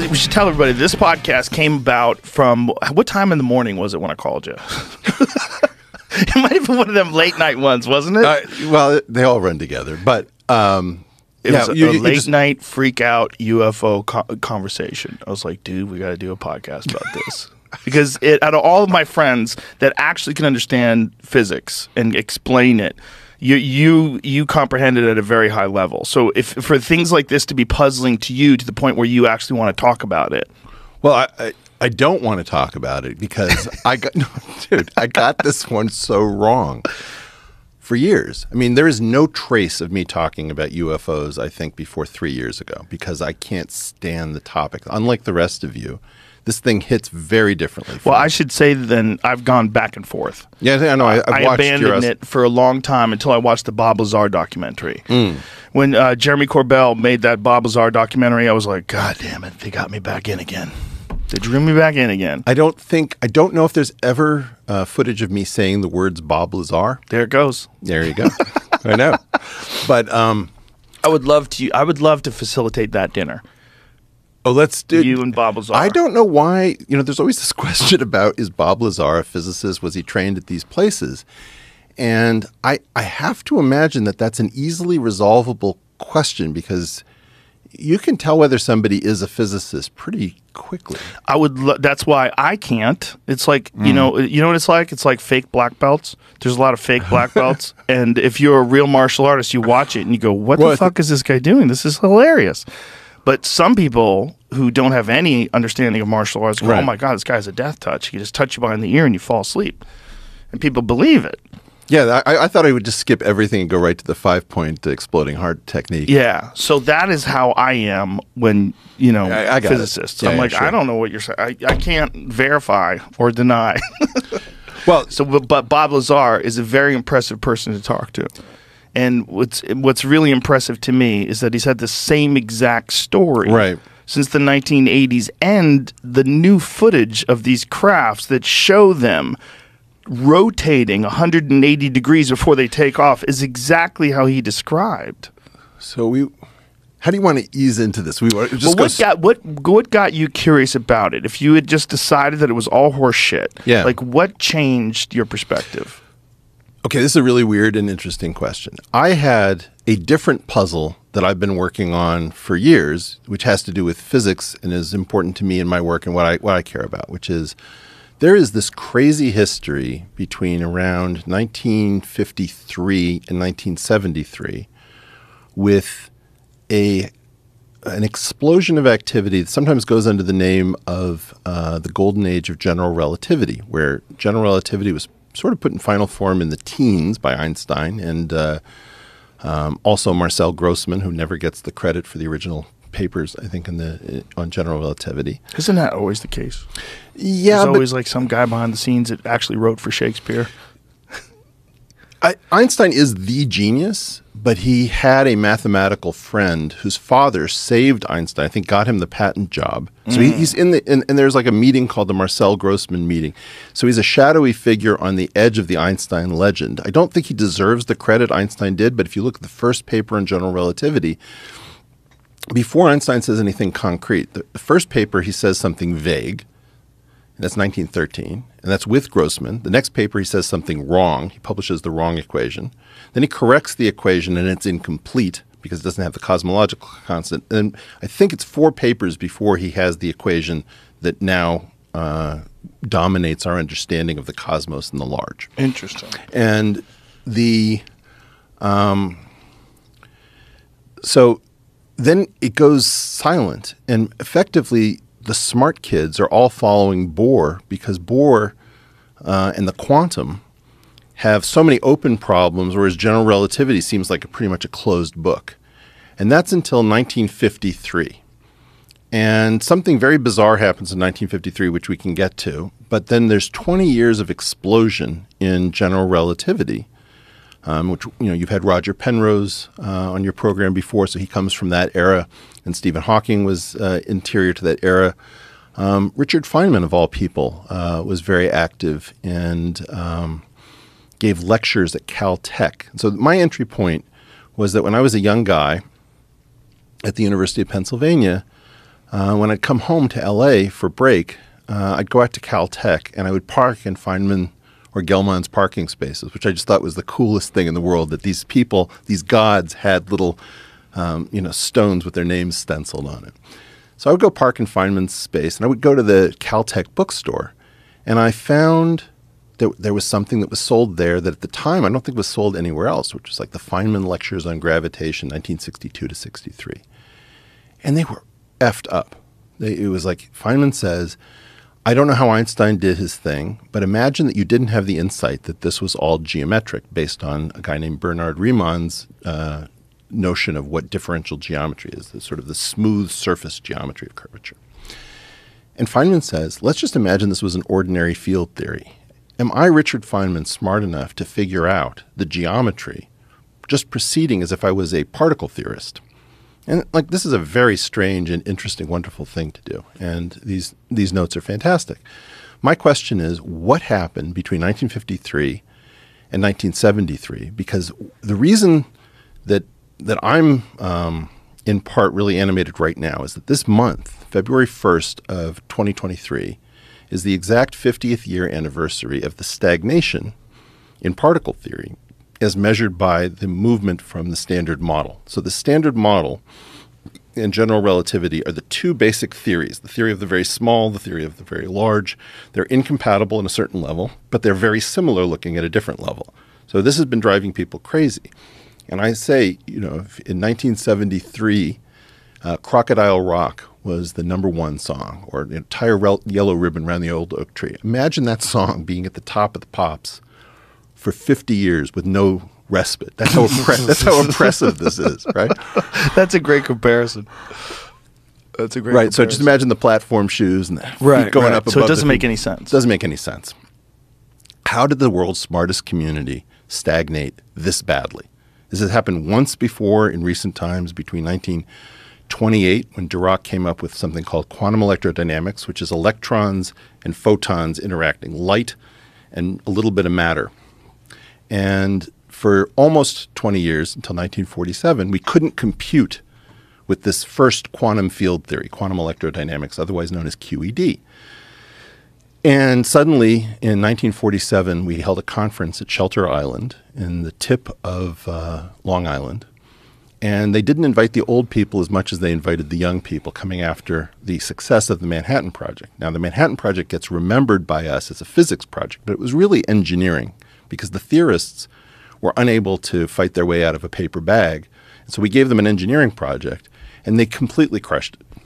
we should tell everybody this podcast came about from what time in the morning was it when I called you? It might have been one of them late night ones, wasn't it? Well, they all run together, but it was a late night freak out UFO conversation. I was like, dude, we got to do a podcast about this. Because out of all of my friends that actually can understand physics and explain it, you comprehend it at a very high level. So if for things like this to be puzzling to you to the point where you actually want to talk about it. Well, I don't want to talk about it because I got this one so wrong for years. I mean, there is no trace of me talking about UFOs, I think, before 3 years ago because I can't stand the topic. Unlike the rest of you, this thing hits very differently. Well, I should say then I've gone back and forth. Yeah, I know. I abandoned it for a long time until I watched the Bob Lazar documentary. When Jeremy Corbell made that Bob Lazar documentary, I was like, God damn it, they got me back in again. They drew me back in again. I don't know if there's ever footage of me saying the words Bob Lazar. There it goes. There you go. I know. But I would love to facilitate that dinner. Oh, let's do you and Bob Lazar. I don't know why. There's always this question about, is Bob Lazar a physicist? Was he trained at these places? And I have to imagine that that's an easily resolvable question because you can tell whether somebody is a physicist pretty quickly. That's why I can't. It's like you know what it's like. It's like fake black belts. There's a lot of fake black belts, and if you're a real martial artist, you watch it and you go, "What the fuck is this guy doing? This is hilarious." But some people who don't have any understanding of martial arts go, "Oh my God, this guy's a death touch. He can just touch you behind the ear and you fall asleep," and people believe it. Yeah, I thought I would just skip everything and go right to the 5-point exploding heart technique. Yeah, so that is how I am when, I physicists. Yeah, I'm like, sure. I don't know what you're saying. I can't verify or deny. Well, but Bob Lazar is a very impressive person to talk to. And what's really impressive to me is that he's had the same exact story since the 1980s and the new footage of these crafts that show them rotating 180 degrees before they take off is exactly how he described. So how do you want to ease into this? What got you curious about it? If you had just decided that it was all horse shit, like what changed your perspective? Okay, this is a really weird and interesting question. I had a different puzzle that I've been working on for years, which has to do with physics and is important to me in my work and what I care about, which is there is this crazy history between around 1953 and 1973 with an explosion of activity that sometimes goes under the name of the golden age of general relativity, where general relativity was sort of put in final form in the teens by Einstein and also Marcel Grossman, who never gets the credit for the original papers, I think, on general relativity. Isn't that always the case? Yeah, there's always like some guy behind the scenes that actually wrote for Shakespeare. Einstein is the genius, but he had a mathematical friend whose father saved Einstein. I think got him the patent job. So he's in and there's like a meeting called the Marcel Grossman meeting. So he's a shadowy figure on the edge of the Einstein legend. I don't think he deserves the credit Einstein did, but if you look at the first paper on general relativity, before Einstein says anything concrete, the first paper he says something vague. And that's 1913, and that's with Grossman. The next paper, he says something wrong. He publishes the wrong equation. Then he corrects the equation, and it's incomplete because it doesn't have the cosmological constant. And I think it's 4 papers before he has the equation that now dominates our understanding of the cosmos and the large. Interesting. And so then it goes silent, and effectively the smart kids are all following Bohr because Bohr and the quantum have so many open problems, whereas general relativity seems like pretty much a closed book. And that's until 1953. And something very bizarre happens in 1953, which we can get to. But then there's 20 years of explosion in general relativity, which you've had Roger Penrose on your program before, so he comes from that era. And Stephen Hawking was interior to that era. Richard Feynman, of all people, was very active and gave lectures at Caltech. So my entry point was that when I was a young guy at the University of Pennsylvania, When I'd come home to L.A. for break, I'd go out to Caltech, and I would park in Feynman or Gell-Mann's parking spaces, which I just thought was the coolest thing in the world, that these people, these gods, had little stones with their names stenciled on it. So I would go park in Feynman's space, and I would go to the Caltech bookstore, and I found that there was something that was sold there that at the time I don't think was sold anywhere else, which was like the Feynman Lectures on Gravitation, 1962 to 63. And they were effed up. It was like Feynman says, I don't know how Einstein did his thing, but imagine that you didn't have the insight that this was all geometric based on a guy named Bernard Riemann's notion of what differential geometry is, the sort of the smooth surface geometry of curvature. And Feynman says, let's just imagine this was an ordinary field theory. Am I, Richard Feynman, smart enough to figure out the geometry just proceeding as if I was a particle theorist? And like, this is a very strange and interesting, wonderful thing to do. And these notes are fantastic. My question is, what happened between 1953 and 1973? Because the reason that I'm in part really animated right now is that this month, February 1st of 2023, is the exact 50th year anniversary of the stagnation in particle theory as measured by the movement from the Standard Model. So the Standard Model and general relativity are the two basic theories, the theory of the very small, the theory of the very large. They're incompatible in a certain level, but they're very similar looking at a different level. So this has been driving people crazy. And I say, in 1973, Crocodile Rock was the #1 song, or the entire yellow ribbon around the old oak tree. Imagine that song being at the top of the pops for 50 years with no respite. That's how impressive this is, right? That's a great comparison. That's a great comparison. So just imagine the platform shoes and the feet going up above. So it doesn't make any sense. It doesn't make any sense. How did the world's smartest community stagnate this badly? This has happened once before in recent times, between 1928, when Dirac came up with something called quantum electrodynamics, which is electrons and photons interacting, light and a little bit of matter. And for almost 20 years, until 1947, we couldn't compute with this first quantum field theory, quantum electrodynamics, otherwise known as QED. And suddenly, in 1947, we held a conference at Shelter Island in the tip of Long Island. And they didn't invite the old people as much as they invited the young people coming after the success of the Manhattan Project. Now, the Manhattan Project gets remembered by us as a physics project, but it was really engineering because the theorists were unable to fight their way out of a paper bag. And so we gave them an engineering project, and they completely crushed it.